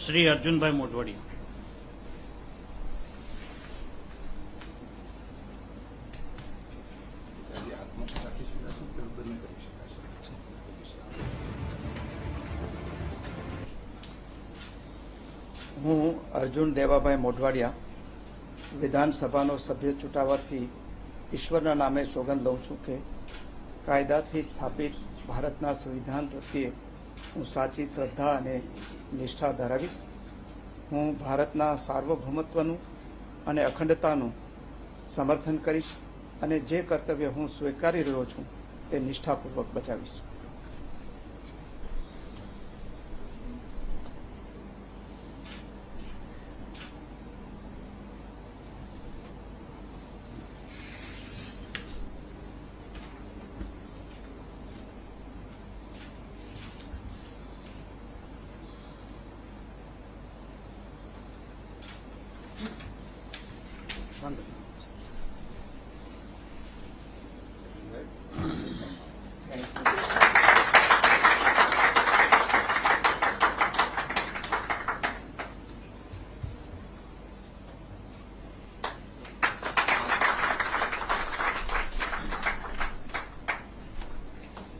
શ્રી અર્જુનભાઈ મોઢવાડિયા. હું અર્જુન દેવાભાઈ મોઢવાડિયા વિધાનસભાનો સભ્ય ચૂંટાવાથી ઈશ્વરના નામે સોગંદ લઉં છું કે કાયદાથી સ્થાપિત ભારતના સંવિધાન પ્રત્યે હું સાચી શ્રદ્ધા અને નિષ્ઠા ધરાવીશ. હું ભારતના સાર્વભૌમત્વનું અને અખંડતાનું સમર્થન કરીશ અને જે કર્તવ્ય હું સ્વીકારી રહ્યો છું તે નિષ્ઠાપૂર્વક બજાવીશ. Wonderful.